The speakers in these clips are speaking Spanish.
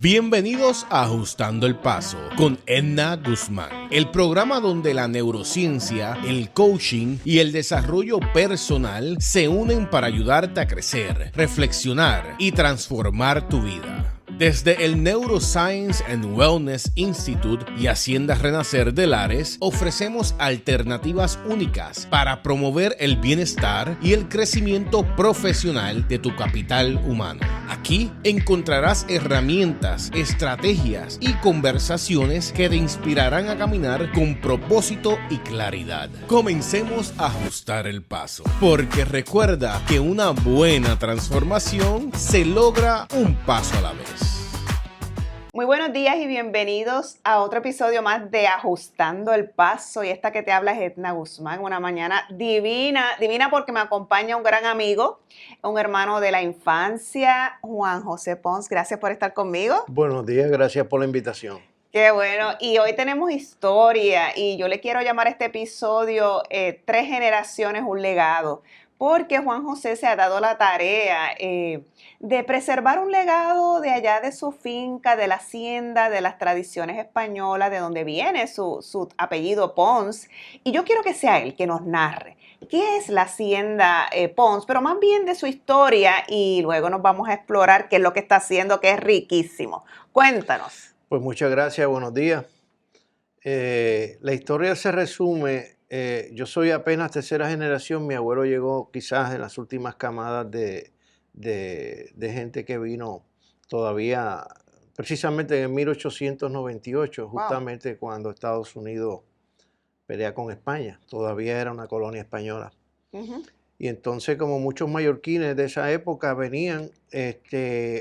Bienvenidos a Ajustando el Paso con Edna Guzmán, el programa donde la neurociencia, el coaching y el desarrollo personal se unen para ayudarte a crecer, reflexionar y transformar tu vida. Desde el Neuroscience and Wellness Institute y Hacienda Renacer de Lares, ofrecemos alternativas únicas para promover el bienestar y el crecimiento profesional de tu capital humano. Aquí encontrarás herramientas, estrategias y conversaciones que te inspirarán a caminar con propósito y claridad. Comencemos a ajustar el paso, porque recuerda que una buena transformación se logra un paso a la vez. Muy buenos días y bienvenidos a otro episodio más de Ajustando el Paso. Y esta que te habla es Edna Guzmán, una mañana divina porque me acompaña un gran amigo, un hermano de la infancia, Juan José Pons. Gracias por estar conmigo. Buenos días, gracias por la invitación. Qué bueno, y hoy tenemos historia y yo le quiero llamar a este episodio 3 generaciones, un legado. Porque Juan José se ha dado la tarea de preservar un legado de allá de su finca, de la hacienda, de las tradiciones españolas, de donde viene su apellido Pons. Y yo quiero que sea él que nos narre qué es la hacienda Pons, pero más bien de su historia, y luego nos vamos a explorar qué es lo que está haciendo, que es riquísimo. Cuéntanos. Pues muchas gracias, buenos días. La historia se resume. Yo soy apenas tercera generación, mi abuelo llegó quizás en las últimas camadas de gente que vino todavía, precisamente en 1898, justamente cuando Estados Unidos pelea con España, todavía era una colonia española. Uh-huh. Y entonces, como muchos mallorquines de esa época venían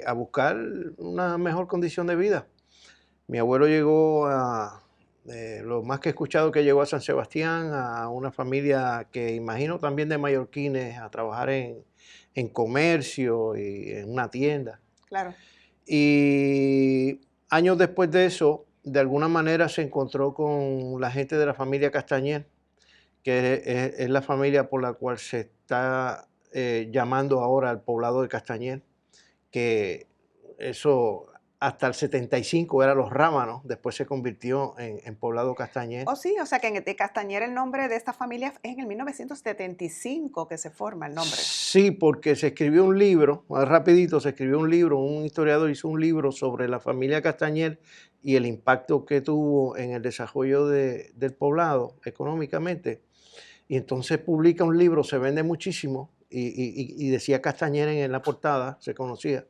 a buscar una mejor condición de vida. Mi abuelo llegó lo más que he escuchado que llegó a San Sebastián, a una familia que imagino también de mallorquines, a trabajar en comercio y en una tienda. Claro. Y años después de eso, de alguna manera se encontró con la gente de la familia Castañer, que es la familia por la cual se está llamando ahora el poblado de Castañer, que eso hasta el 75 era Los Rámanos, después se convirtió en poblado Castañer. Oh, sí, o sea que de Castañer el nombre de esta familia es en el 1975 que se forma el nombre. Sí, porque se escribió un libro, rapidito se escribió un libro, un historiador hizo un libro sobre la familia Castañer y el impacto que tuvo en el desarrollo del poblado económicamente. Y entonces publica un libro, se vende muchísimo y decía Castañer en la portada, se conocía.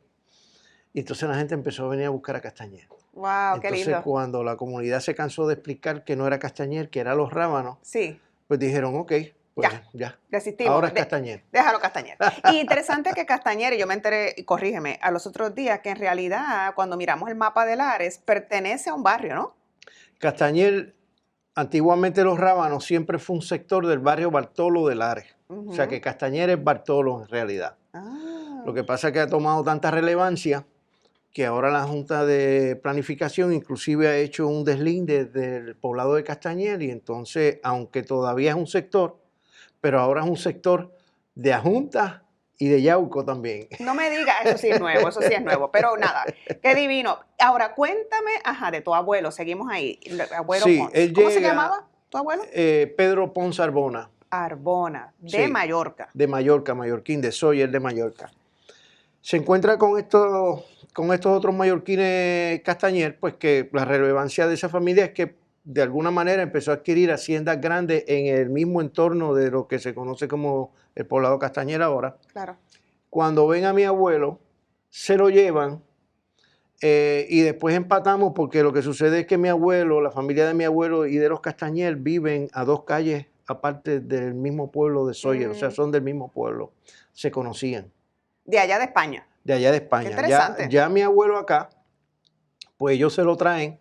Y entonces la gente empezó a venir a buscar a Castañer. ¡Wow, qué lindo! Entonces cuando la comunidad se cansó de explicar que no era Castañer, que era Los Rámanos, sí, pues dijeron, ok, pues ya. Desistimos. Ahora es Castañer. Déjalo Castañer. Y interesante que Castañer, y yo me enteré, y corrígeme, a los otros días, que en realidad cuando miramos el mapa de Lares, pertenece a un barrio, ¿no? Castañer, antiguamente Los Rámanos siempre fue un sector del barrio Bartolo de Lares. Uh-huh. O sea que Castañer es Bartolo en realidad. Lo que pasa es que ha tomado tanta relevancia que ahora la Junta de Planificación inclusive ha hecho un deslinde del poblado de Castañer y entonces, aunque todavía es un sector, pero ahora es un sector de Ajunta y de Yauco también. No me digas, eso sí es nuevo, pero nada, qué divino. Ahora, cuéntame, de tu abuelo, seguimos ahí, el abuelo sí, Pons. ¿Cómo se llamaba tu abuelo? Pedro Pons Arbona. Arbona, de Mallorca. De Mallorca, mallorquín, de Sóller de Mallorca. Se encuentra con estos otros mallorquines Castañer, pues que la relevancia de esa familia es que de alguna manera empezó a adquirir haciendas grandes en el mismo entorno de lo que se conoce como el poblado Castañer ahora. Claro. Cuando ven a mi abuelo, se lo llevan y después empatamos porque lo que sucede es que mi abuelo, la familia de mi abuelo y de los Castañer viven a 2 calles aparte del mismo pueblo de Sóller, o sea, son del mismo pueblo, se conocían. De allá de España. De allá de España. Qué interesante. Ya mi abuelo acá, pues ellos se lo traen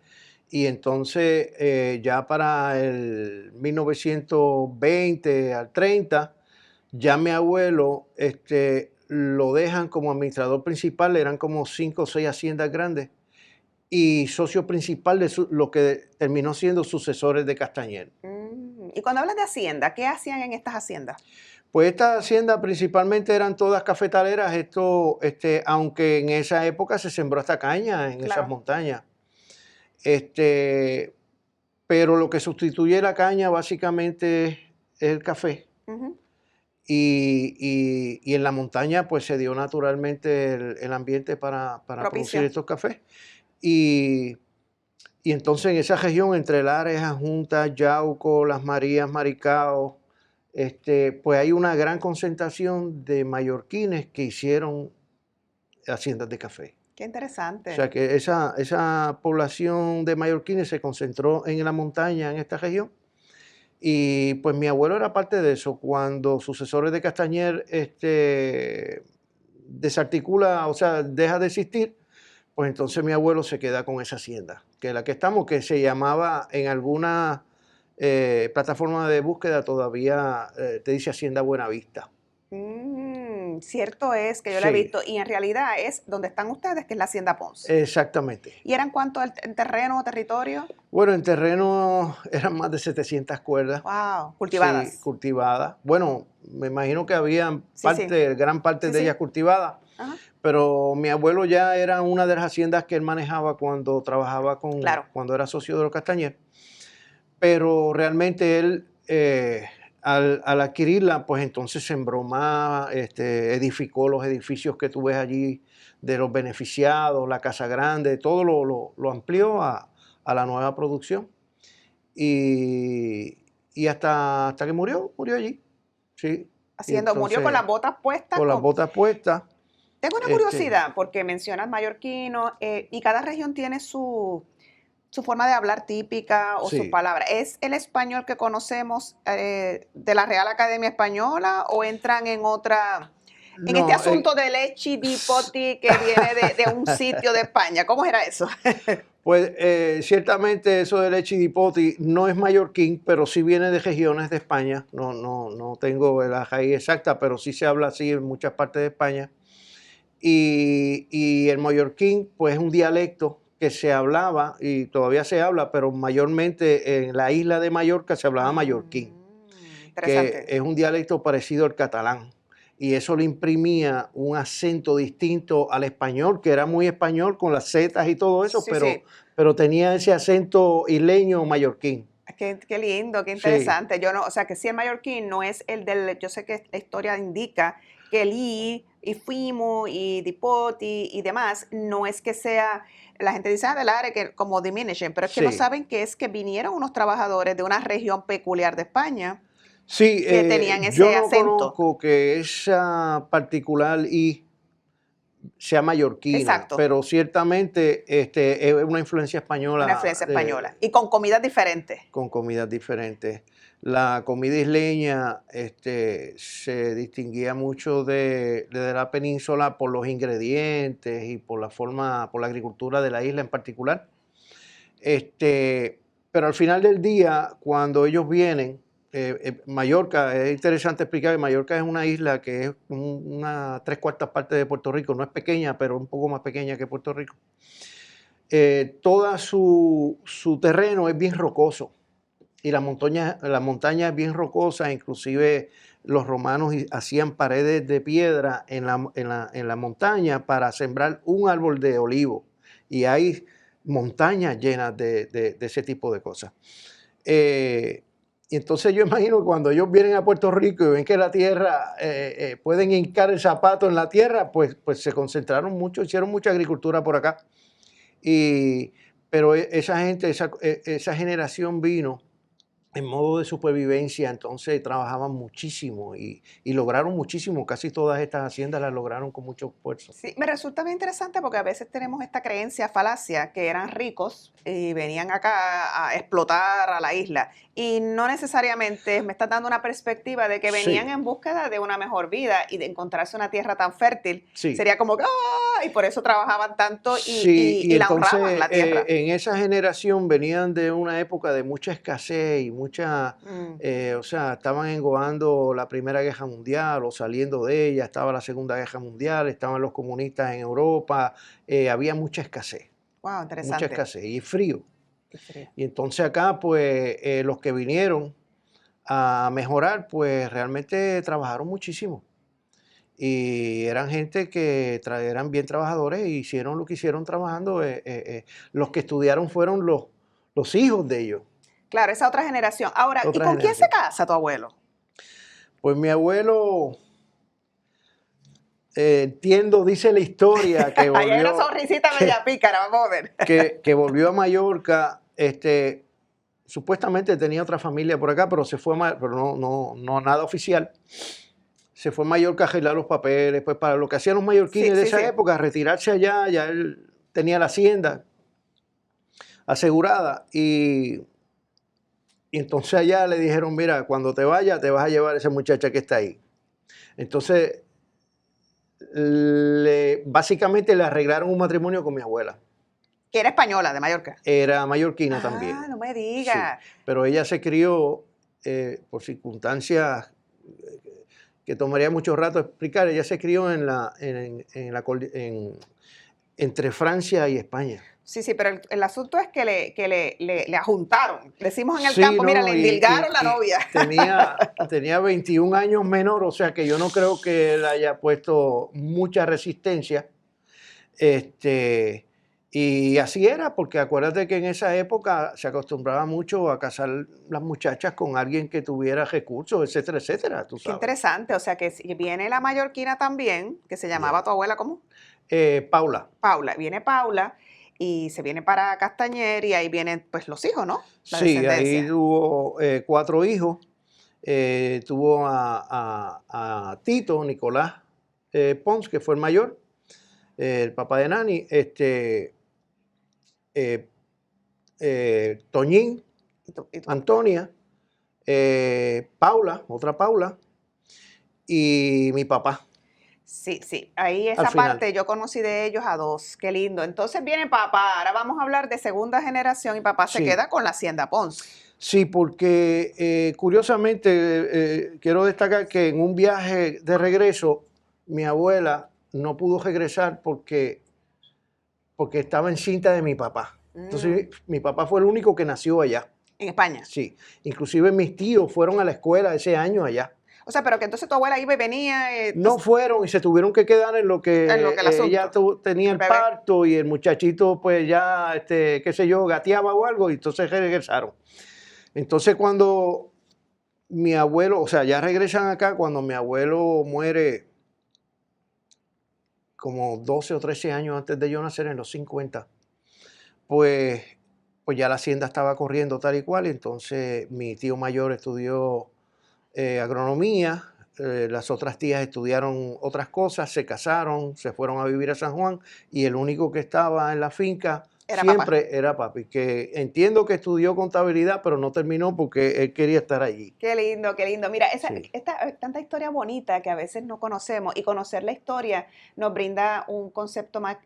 y entonces ya para el 1920 al 30, ya mi abuelo lo dejan como administrador principal, eran como 5 o 6 haciendas grandes y socio principal de lo que terminó siendo sucesores de Castañer. Y cuando hablas de hacienda, ¿qué hacían en estas haciendas? Pues estas haciendas principalmente eran todas cafetaleras, aunque en esa época se sembró hasta caña en esas Claro. montañas. Pero lo que sustituye la caña básicamente es el café. Ujú. Y en la montaña pues se dio naturalmente el ambiente para producir Propicio. estos cafés. Y entonces en esa región entre Lares, Adjunta, Yauco, Las Marías, Maricao, pues hay una gran concentración de mallorquines que hicieron haciendas de café. Qué O interesante. sea que esa población de mallorquines se concentró en la montaña, en esta región. Y pues mi abuelo era parte de eso. Cuando sucesores de Castañer desarticula, o sea, deja de existir, pues entonces mi abuelo se queda con esa hacienda, que es la que estamos, que se llamaba en alguna plataforma de búsqueda todavía, te dice Hacienda Buenavista. Cierto es que yo la he Sí, visto y en realidad es donde están ustedes, que es la Hacienda Ponce. exactamente. ¿Y eran cuánto en terreno o territorio? Bueno, en terreno eran más de 700 cuerdas. Wow, Sí, cultivadas. cultivadas. Bueno, me imagino que habían Sí, sí. gran parte Sí, de sí. ellas cultivadas, Ajá. pero mi abuelo ya era una de las haciendas que él manejaba cuando trabajaba Claro. cuando era socio de los Castañer. Pero realmente él, al adquirirla, pues entonces sembró más, edificó los edificios que tú ves allí de los beneficiados, la Casa Grande, todo lo amplió a la nueva producción. Y hasta que murió allí. Sí. Y Murió con las entonces, botas puestas. con las botas puestas. Tengo una curiosidad, porque mencionas mallorquino y cada región tiene su forma de hablar típica o sus Sí. palabras. ¿Es el español que conocemos de la Real Academia Española o entran en otra, en este No, asunto del lechi di poti que viene de un sitio de España? ¿Cómo era eso? pues ciertamente eso del echidipoti no es mallorquín, pero sí viene de regiones de España. No tengo la raíz exacta, pero sí se habla así en muchas partes de España. Y el mallorquín, pues es un dialecto que se hablaba y todavía se habla, pero mayormente en la isla de Mallorca se hablaba mallorquín, que Interesante. es un dialecto parecido al catalán. Y eso le imprimía un acento distinto al español, que era muy español con las zetas y todo eso, Sí, sí. pero tenía ese acento isleño mallorquín. Qué lindo, qué Sí. interesante. Yo no, o sea, que si el mallorquín no es el yo sé que la historia indica que el y fuimos y dipoti y demás, no es que sea, la gente dice del área que como diminishing, pero es que no Sí. saben que es que vinieron unos trabajadores de una región peculiar de España Sí, que tenían yo ese no acento. conozco que esa particular I sea mallorquina, Exacto. pero ciertamente es una influencia española Una influencia española. Y con comidas diferentes. con comidas diferentes. La comida isleña se distinguía mucho de la península por los ingredientes y por la forma, por la agricultura de la isla en particular. Pero al final del día, cuando ellos vienen, Mallorca, es interesante explicar que Mallorca es una isla que es una 3/4 parte de Puerto Rico, no es pequeña, pero un poco más pequeña que Puerto Rico. Toda su terreno es bien rocoso y la montaña es bien rocosa, inclusive los romanos hacían paredes de piedra en la montaña para sembrar un árbol de olivo y hay montañas llenas de ese tipo de cosas. Y entonces yo imagino que cuando ellos vienen a Puerto Rico y ven que la tierra, pueden hincar el zapato en la tierra, pues se concentraron mucho, hicieron mucha agricultura por acá. Pero esa gente, esa generación vino en modo de supervivencia, entonces trabajaban muchísimo y lograron muchísimo. Casi todas estas haciendas las lograron con mucho esfuerzo. Sí, me resulta bien interesante porque a veces tenemos esta creencia falacia que eran ricos y venían acá a explotar a la isla. Y no necesariamente me estás dando una perspectiva de que venían Sí. en búsqueda de una mejor vida y de encontrarse una tierra tan fértil. Sí. Sería como que, ¡ah! Y por eso trabajaban tanto Sí, y la entonces, honraban la tierra. en esa generación venían de una época de mucha escasez y o sea, estaban engobando la Primera Guerra Mundial o saliendo de ella, estaba la Segunda Guerra Mundial, estaban los comunistas en Europa, había mucha escasez, Wow, mucha interesante. escasez y frío. Qué frío. Y entonces acá, pues, los que vinieron a mejorar, pues realmente trabajaron muchísimo. Y eran gente que eran bien trabajadores y hicieron lo que hicieron trabajando. Los que estudiaron fueron los hijos de ellos. Claro, esa otra generación. Ahora, ¿y con quién se casa tu abuelo? Pues mi abuelo, entiendo, dice la historia que volvió... Hay una sonrisita media pícara, vamos a ver. que volvió a Mallorca, supuestamente tenía otra familia por acá, pero se fue, pero no nada oficial. Se fue a Mallorca a arreglar los papeles, pues para lo que hacían los mallorquines de esa época, retirarse allá, ya él tenía la hacienda asegurada y entonces allá le dijeron, mira, cuando te vayas te vas a llevar a esa muchacha que está ahí. Entonces, básicamente le arreglaron un matrimonio con mi abuela. Que era española, de Mallorca. Era mallorquina también. Ah, no me digas. Sí, pero ella se crió por circunstancias que tomaría mucho rato explicar. Ella se crió entre Francia y España. Sí, pero el asunto es que le ajuntaron. Decimos en el campo, mira, le endilgaron la novia. Tenía 21 años menor, o sea que yo no creo que él haya puesto mucha resistencia. Y así era, porque acuérdate que en esa época se acostumbraba mucho a casar las muchachas con alguien que tuviera recursos, etcétera, etcétera. Tú sabes. Qué interesante, o sea que viene la mallorquina también, que se llamaba tu abuela, ¿cómo? Paula. Paula, viene Paula y se viene para Castañer y ahí vienen pues los hijos, ¿no? Sí, ahí tuvo 4 hijos. Tuvo a Tito, Nicolás Pons, que fue el mayor, el papá de Nani, Toñín, Antonia, Paula, otra Paula, y mi papá. Sí, ahí esa parte yo conocí de ellos a 2, qué lindo. Entonces viene papá, ahora vamos a hablar de segunda generación y papá se queda con la hacienda Pons. Sí, porque curiosamente quiero destacar que en un viaje de regreso mi abuela no pudo regresar porque estaba encinta de mi papá. Entonces mi papá fue el único que nació allá. ¿En España? Sí, inclusive mis tíos fueron a la escuela ese año allá. O sea, pero que entonces tu abuela iba y venía. No fueron y se tuvieron que quedar en lo que ella tenía el parto y el muchachito pues ya, qué sé yo, gateaba o algo y entonces regresaron. Entonces cuando mi abuelo, o sea, ya regresan acá cuando mi abuelo muere como 12 o 13 años antes de yo nacer, en los 50, pues ya la hacienda estaba corriendo tal y cual, y entonces mi tío mayor estudió agronomía, las otras tías estudiaron otras cosas, se casaron, se fueron a vivir a San Juan y el único que estaba en la finca era papi, que entiendo que estudió contabilidad, pero no terminó porque él quería estar allí. Qué lindo, qué lindo. Mira, tanta historia bonita que a veces no conocemos y conocer la historia nos brinda un concepto más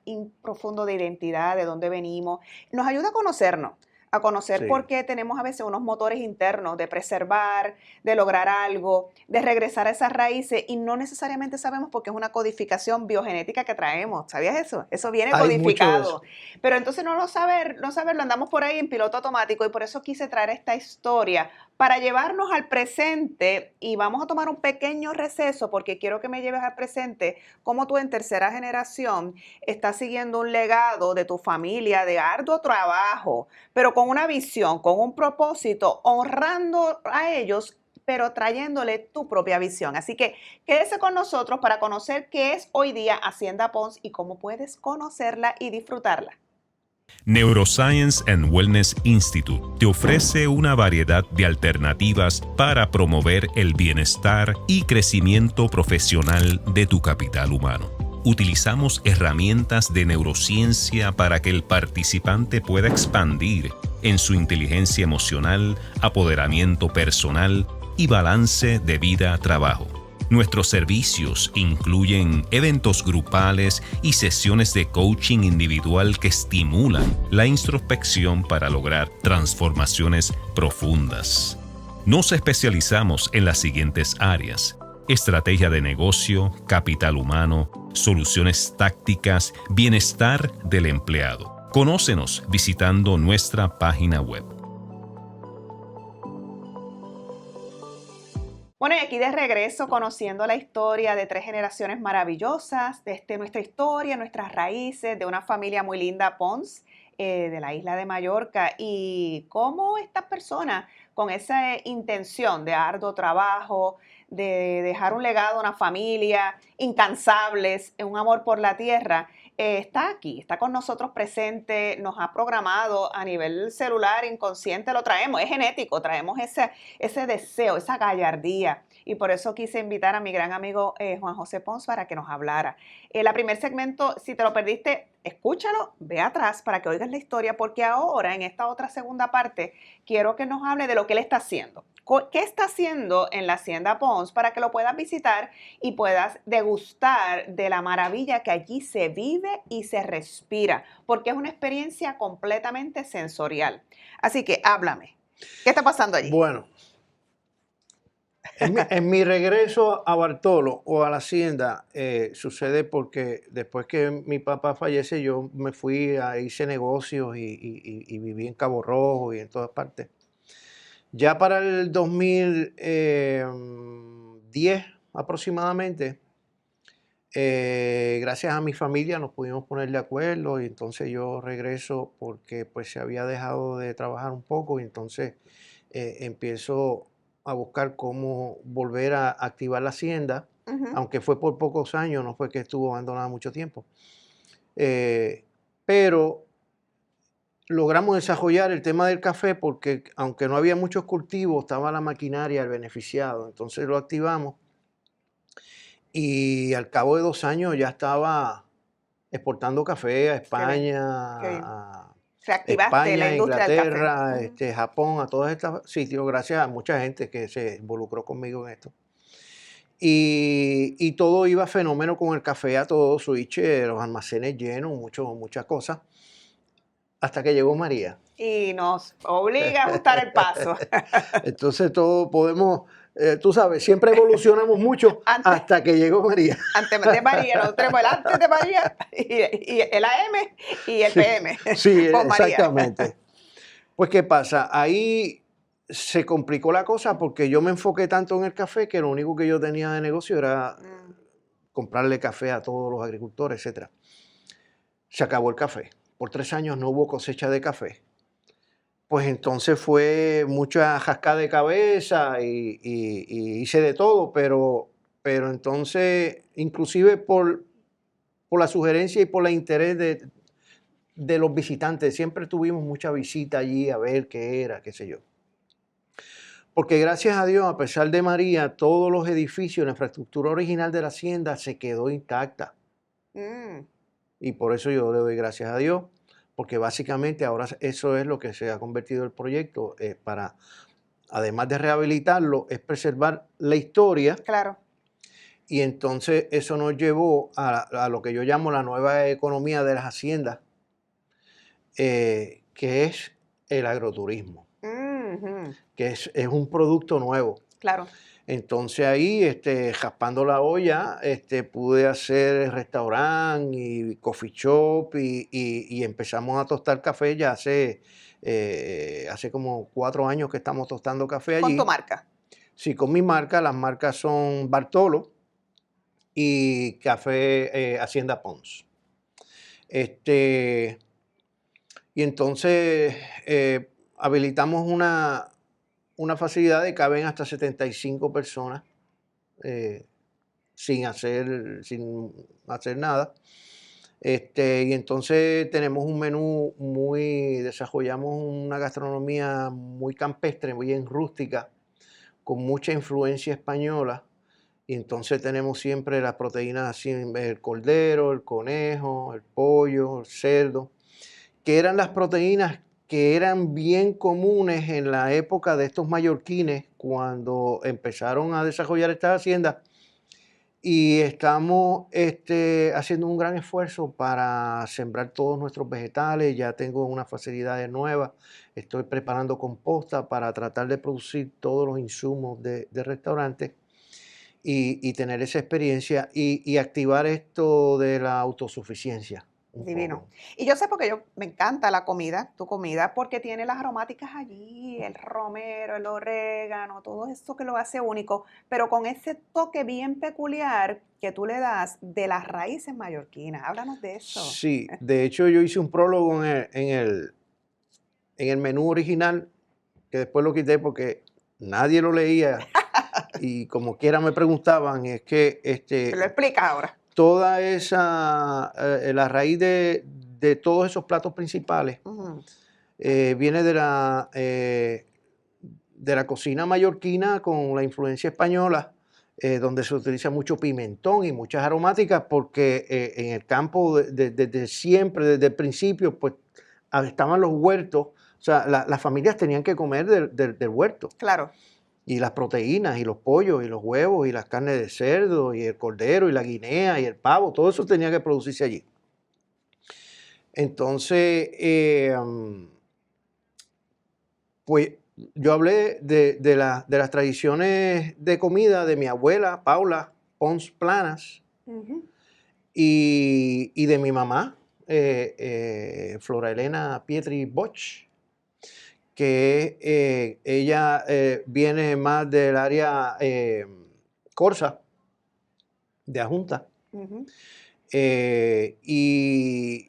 profundo de identidad, de dónde venimos, nos ayuda a conocernos. A conocer por qué tenemos a veces unos motores internos de preservar, de lograr algo, de regresar a esas raíces y no necesariamente sabemos porque es una codificación biogenética que traemos. ¿Sabías eso? Eso viene codificado. Pero entonces no saberlo, andamos por ahí en piloto automático y por eso quise traer esta historia para llevarnos al presente y vamos a tomar un pequeño receso porque quiero que me lleves al presente cómo tú en tercera generación estás siguiendo un legado de tu familia de arduo trabajo, pero con una visión, con un propósito, honrando a ellos, pero trayéndole tu propia visión. Así que quédese con nosotros para conocer qué es hoy día Hacienda Pons y cómo puedes conocerla y disfrutarla. Neuroscience and Wellness Institute te ofrece una variedad de alternativas para promover el bienestar y crecimiento profesional de tu capital humano. Utilizamos herramientas de neurociencia para que el participante pueda expandir en su inteligencia emocional, apoderamiento personal y balance de vida-trabajo. Nuestros servicios incluyen eventos grupales y sesiones de coaching individual que estimulan la introspección para lograr transformaciones profundas. Nos especializamos en las siguientes áreas: estrategia de negocio, capital humano, soluciones tácticas, bienestar del empleado. Conócenos visitando nuestra página web. Bueno, y aquí de regreso conociendo la historia de 3 generaciones maravillosas, de nuestra historia, nuestras raíces, de una familia muy linda, Pons, de la isla de Mallorca, y cómo estas personas, con esa intención de arduo trabajo, de dejar un legado a una familia, incansables, un amor por la tierra, está aquí, está con nosotros presente, nos ha programado a nivel celular, inconsciente, lo traemos, es genético, traemos ese deseo, esa gallardía. Y por eso quise invitar a mi gran amigo Juan José Pons para que nos hablara. El primer segmento, si te lo perdiste, escúchalo, ve atrás para que oigas la historia, porque ahora, en esta otra segunda parte, quiero que nos hable de lo que él está haciendo. ¿Qué está haciendo en la Hacienda Pons para que lo puedas visitar y puedas degustar de la maravilla que allí se vive y se respira? Porque es una experiencia completamente sensorial. Así que háblame. ¿Qué está pasando allí? Bueno, en mi regreso a Bartolo o a la Hacienda sucede porque después que mi papá fallece yo me fui a hice negocios y viví en Cabo Rojo y en todas partes. Ya para el 2010 aproximadamente, gracias a mi familia nos pudimos poner de acuerdo y entonces yo regreso porque pues se había dejado de trabajar un poco y entonces empiezo a buscar cómo volver a activar la hacienda, aunque fue por pocos años, no fue que estuvo abandonada mucho tiempo. Pero logramos desarrollar el tema del café porque aunque no había muchos cultivos, estaba la maquinaria, el beneficiado. Entonces lo activamos y al cabo de 2 años ya estaba exportando café a España, Qué bien. a Reactivaste la España, industria del Inglaterra, café. Japón, a todos estos sitios, gracias a mucha gente que se involucró conmigo en esto. Y todo iba fenómeno con el café a todo switch, los almacenes llenos, muchas cosas. Hasta que llegó María. Y nos obliga a ajustar el paso. Entonces todos podemos, tú sabes, siempre evolucionamos mucho hasta que llegó María. Antes de María, nosotros tenemos el antes de María y el AM y el PM. Sí, Con María. exactamente. Pues, ¿qué pasa? Ahí se complicó la cosa porque yo me enfoqué tanto en el café que lo único que yo tenía de negocio era comprarle café a todos los agricultores, etc. Se acabó el café. Por 3 años no hubo cosecha de café. Pues entonces fue mucha jascada de cabeza y hice de todo, pero entonces, inclusive por la sugerencia y por el interés de los visitantes, siempre tuvimos mucha visita allí a ver qué era, qué sé yo. Porque gracias a Dios, a pesar de María, todos los edificios, la infraestructura original de la hacienda se quedó intacta. Y por eso yo le doy gracias a Dios, porque básicamente ahora eso es lo que se ha convertido el proyecto, para, además de rehabilitarlo, es preservar la historia. Claro. Y entonces eso nos llevó a lo que yo llamo la nueva economía de las haciendas, que es el agroturismo, que es un producto nuevo. Claro. Entonces ahí, raspando la olla, pude hacer restaurante y coffee shop y empezamos a tostar café ya hace como 4 años que estamos tostando café allí. ¿Con tu marca? Sí, con mi marca. Las marcas son Bartolo y Café Hacienda Pons. Y entonces habilitamos una facilidad de caben hasta 75 personas sin hacer nada. Y entonces tenemos un menú desarrollamos una gastronomía muy campestre, muy rústica, con mucha influencia española. Y entonces tenemos siempre las proteínas así, el cordero, el conejo, el pollo, el cerdo, que eran las proteínas que eran bien comunes en la época de estos mallorquines cuando empezaron a desarrollar estas haciendas. Y estamos haciendo un gran esfuerzo para sembrar todos nuestros vegetales. Ya tengo unas facilidades nuevas. Estoy preparando composta para tratar de producir todos los insumos de restaurantes y tener esa experiencia y activar esto de la autosuficiencia. Divino. poco. Y yo sé porque me encanta la comida, tu comida, porque tiene las aromáticas allí, el romero, el orégano, todo eso que lo hace único, pero con ese toque bien peculiar que tú le das de las raíces mallorquinas. Háblanos de eso. Sí, de hecho yo hice un prólogo en el menú original, que después lo quité porque nadie lo leía y como quiera me preguntaban, es que Te lo explicas ahora. toda esa, la raíz de todos esos platos principales Ujú. viene de la cocina mallorquina con la influencia española, donde se utiliza mucho pimentón y muchas aromáticas, porque en el campo desde siempre, desde el principio, pues estaban los huertos, o sea, las familias tenían que comer del huerto. Claro. Y las proteínas, y los pollos, y los huevos, y las carnes de cerdo, y el cordero, y la guinea, y el pavo, todo eso tenía que producirse allí. Entonces, pues yo hablé de las tradiciones de comida de mi abuela, Paula Pons Planas, Ujú. y de mi mamá, Flora Elena Pietri Bosch, que ella viene más del área Corsa, de Ajunta. Ujú. Y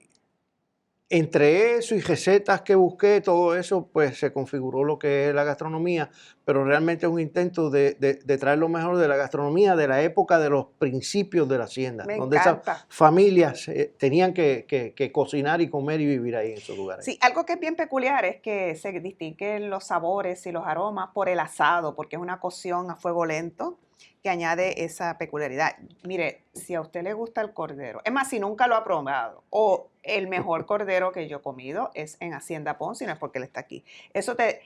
entre eso y recetas que busqué, todo eso, pues se configuró lo que es la gastronomía, pero realmente es un intento de traer lo mejor de la gastronomía de la época de los principios de la hacienda, Me donde esas encanta. familias tenían que cocinar y comer y vivir ahí en esos lugares. Sí, algo que es bien peculiar es que se distinguen los sabores y los aromas por el asado, porque es una cocción a fuego lento que añade esa peculiaridad. Mire, si a usted le gusta el cordero, es más, si nunca lo ha probado, o el mejor cordero que yo he comido es en Hacienda Ponce, y no es porque él está aquí. Eso te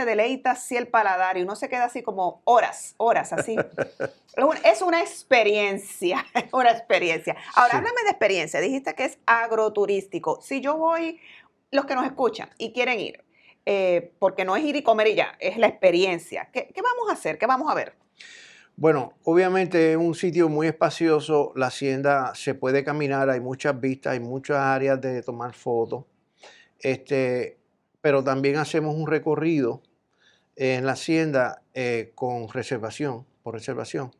deleita así el paladar y uno se queda así como horas, así. Es una experiencia, es una experiencia. Ahora, Sí. háblame de experiencia. Dijiste que es agroturístico. Si yo voy, los que nos escuchan y quieren ir, porque no es ir y comer y ya, es la experiencia. ¿Qué vamos a hacer? ¿Qué vamos a ver? Bueno, obviamente es un sitio muy espacioso, la hacienda se puede caminar, hay muchas vistas, hay muchas áreas de tomar fotos, pero también hacemos un recorrido en la hacienda con reservación, por reservación,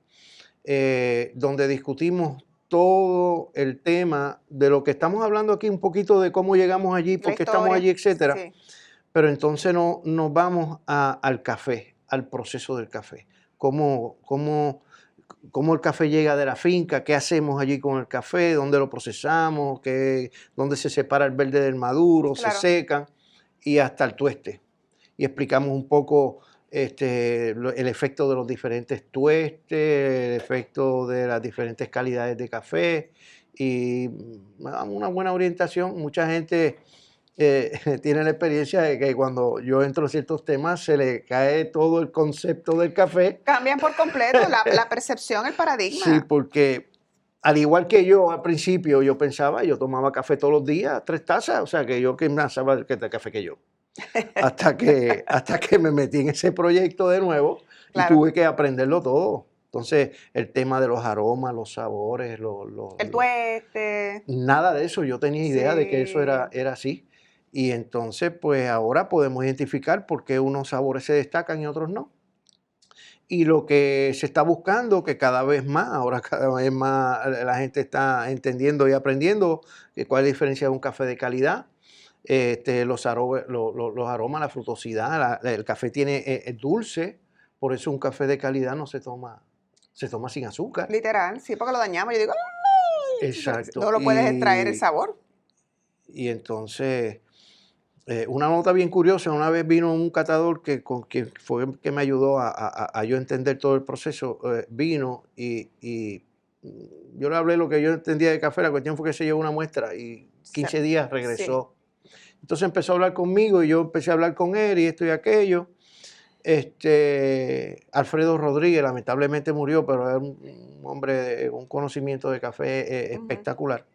donde discutimos todo el tema de lo que estamos hablando aquí, un poquito de cómo llegamos allí, La por qué estamos historia. allí, etcétera. Sí. Pero entonces nos vamos al café, al proceso del café. Cómo el café llega de la finca, qué hacemos allí con el café, dónde lo procesamos, dónde se separa el verde del maduro, se Claro. secan y hasta el tueste. Y explicamos un poco el efecto de los diferentes tuestes, el efecto de las diferentes calidades de café y me da una buena orientación. Mucha gente tiene la experiencia de que cuando yo entro a ciertos temas se le cae todo el concepto del café. Cambian por completo la percepción, el Sí, paradigma. porque al igual que yo al principio, yo pensaba, yo tomaba café todos los días, 3 tazas, o sea que yo que más sabía de café que yo. Hasta que me metí en ese proyecto de nuevo y Claro. tuve que aprenderlo todo. Entonces, el tema de los aromas, los sabores, El tueste. nada de eso, yo tenía idea de que eso Sí. era así. Y entonces, pues ahora podemos identificar por qué unos sabores se destacan y otros no. Y lo que se está buscando, que cada vez más, ahora cada vez más la gente está entendiendo y aprendiendo cuál es la diferencia de un café de calidad, los aromas, la frutosidad, el café tiene dulce, por eso un café de calidad no se toma sin azúcar. Literal, sí, porque lo dañamos. Yo digo, ¡ay! Exacto. No lo puedes extraer el sabor. Y entonces, una nota bien curiosa, una vez vino un catador que fue el que me ayudó a yo entender todo el proceso, vino y yo le hablé lo que yo entendía de café, la cuestión fue que se llevó una muestra y 15 días regresó. Entonces empezó a hablar conmigo y yo empecé a hablar con él y esto y aquello. Alfredo Rodríguez lamentablemente murió, pero era un hombre de un conocimiento de café espectacular.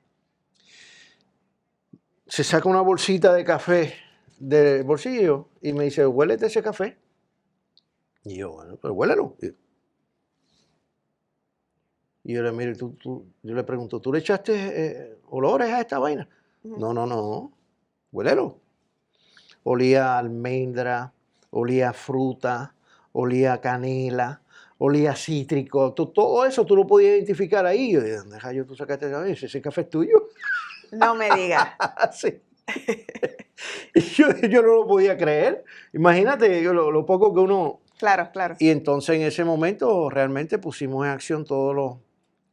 Se saca una bolsita de café del bolsillo y me dice, huélete ese café. Y yo, bueno, pero huélelo. Y yo le miro, yo le pregunto, ¿tú le echaste olores a esta vaina? No, huélelo. Olía a almendra, olía a fruta, olía a canela, olía a cítrico, todo eso tú lo podías identificar ahí. Yo dije, ¿dónde rayos tú sacaste ese café es tuyo? No me digas. Sí. Y yo no lo podía creer. Imagínate lo poco que uno... Claro, claro. Y entonces en ese momento realmente pusimos en acción todos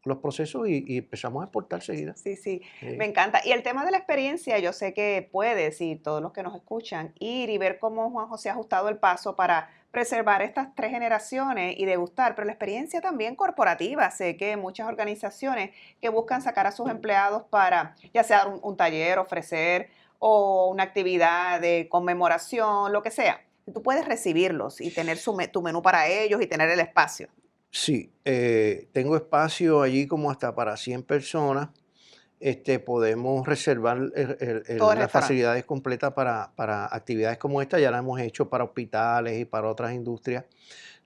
los procesos y empezamos a exportar seguida. Sí, me encanta. Y el tema de la experiencia, yo sé que puedes, y todos los que nos escuchan, ir y ver cómo Juan José ha ajustado el paso para preservar estas 3 generaciones y degustar, pero la experiencia también corporativa. Sé que muchas organizaciones que buscan sacar a sus empleados para ya sea un taller, ofrecer o una actividad de conmemoración, lo que sea. Tú puedes recibirlos y tener tu menú para ellos y tener el espacio. Sí, tengo espacio allí como hasta para 100 personas. Podemos reservar las facilidades completas para actividades como esta. Ya la hemos hecho para hospitales y para otras industrias.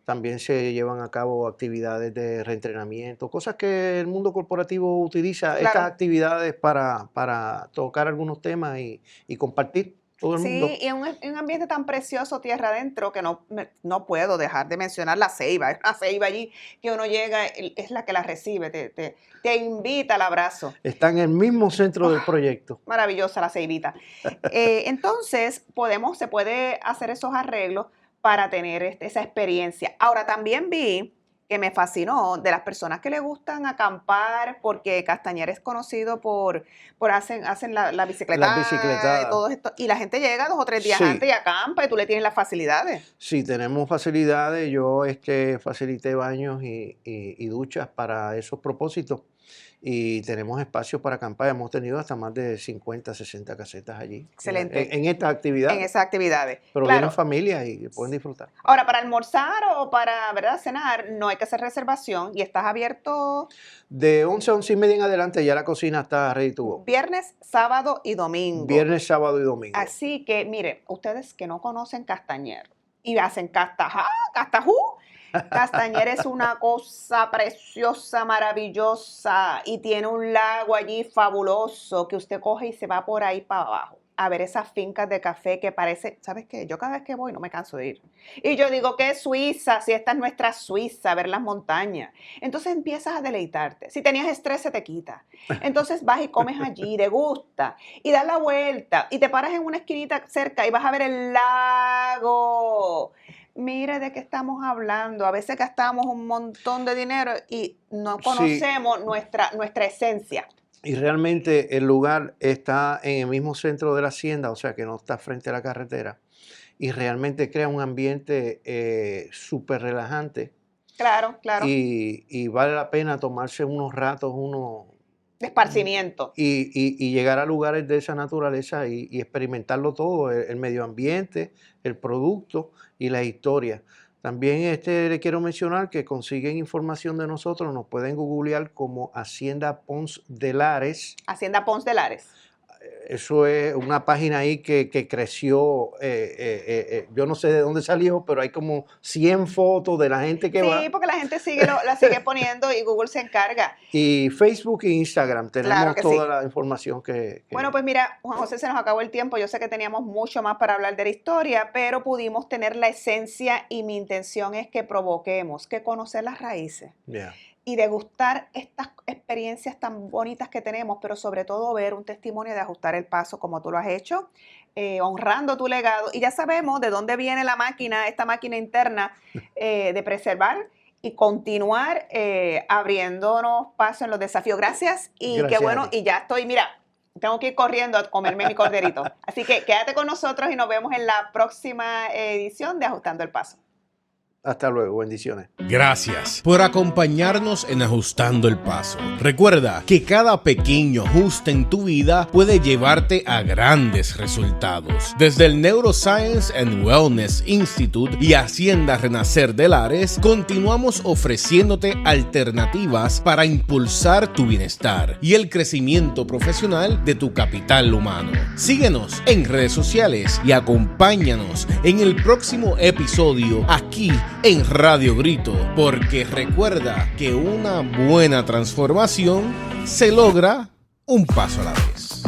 También se llevan a cabo actividades de reentrenamiento, cosas que el mundo corporativo utiliza, claro, estas actividades para tocar algunos temas y compartir. Todo el mundo. Sí, y en un ambiente tan precioso tierra adentro que no puedo dejar de mencionar la ceiba. Es una ceiba allí que uno llega, es la que la recibe, te invita al abrazo. Está en el mismo centro del proyecto. Maravillosa la ceibita. Entonces, se puede hacer esos arreglos para tener esa experiencia. Ahora, también vi que me fascinó de las personas que le gustan acampar, porque Castañer es conocido por hacen la bicicleta, todo esto, y la gente llega 2 o 3 días antes y acampa y tú le tienes las facilidades. Sí, tenemos facilidades. Yo facilité baños y duchas para esos propósitos. Y tenemos espacios para acampar. Hemos tenido hasta más de 50, 60 casetas allí. Excelente. En estas actividades. En esas actividades. Pero claro, vienen familias y pueden disfrutar. Ahora, para almorzar o para cenar, no hay que hacer reservación y estás abierto. De 11 a 11 y media en adelante ya la cocina está ready to go. Viernes, sábado y domingo. Viernes, sábado y domingo. Así que, mire, ustedes que no conocen Castañer y hacen Castajú. Castañer es una cosa preciosa, maravillosa y tiene un lago allí fabuloso que usted coge y se va por ahí para abajo a ver esas fincas de café que parece, ¿sabes qué? Yo cada vez que voy no me canso de ir. Y yo digo, ¿qué es Suiza? Si esta es nuestra Suiza, ver las montañas. Entonces empiezas a deleitarte. Si tenías estrés, se te quita. Entonces vas y comes allí, degustas y das la vuelta y te paras en una esquinita cerca y vas a ver el lago. Mire de qué estamos hablando. A veces gastamos un montón de dinero y no conocemos nuestra esencia. Y realmente el lugar está en el mismo centro de la hacienda, o sea que no está frente a la carretera. Y realmente crea un ambiente súper relajante. Claro, claro. Y vale la pena tomarse unos ratos, de esparcimiento. Y llegar a lugares de esa naturaleza y experimentarlo todo, el medio ambiente, el producto y la historia. También le quiero mencionar que consiguen información de nosotros, nos pueden googlear como Hacienda Pons de Lares. Hacienda Pons de Lares. Eso es una página ahí que creció, yo no sé de dónde salió, pero hay como 100 fotos de la gente que va. Sí, porque la gente la sigue poniendo y Google se encarga. Y Facebook e Instagram, tenemos toda la información que... Bueno, pues mira, Juan José, se nos acabó el tiempo. Yo sé que teníamos mucho más para hablar de la historia, pero pudimos tener la esencia y mi intención es que provoquemos, que conocer las raíces. Yeah. Y degustar estas experiencias tan bonitas que tenemos, pero sobre todo ver un testimonio de ajustar el paso como tú lo has hecho, honrando tu legado. Y ya sabemos de dónde viene la máquina, esta máquina interna de preservar y continuar abriéndonos paso en los desafíos. Gracias y qué bueno. Y ya estoy, mira, tengo que ir corriendo a comerme mi corderito. Así que quédate con nosotros y nos vemos en la próxima edición de Ajustando el Paso. Hasta luego, bendiciones. Gracias por acompañarnos en Ajustando el Paso. Recuerda que cada pequeño ajuste en tu vida puede llevarte a grandes resultados. Desde el Neuroscience and Wellness Institute y Hacienda Renacer de Lares, continuamos ofreciéndote alternativas para impulsar tu bienestar y el crecimiento profesional de tu capital humano. Síguenos en redes sociales y acompáñanos en el próximo episodio aquí en Radio Grito, porque recuerda que una buena transformación se logra un paso a la vez.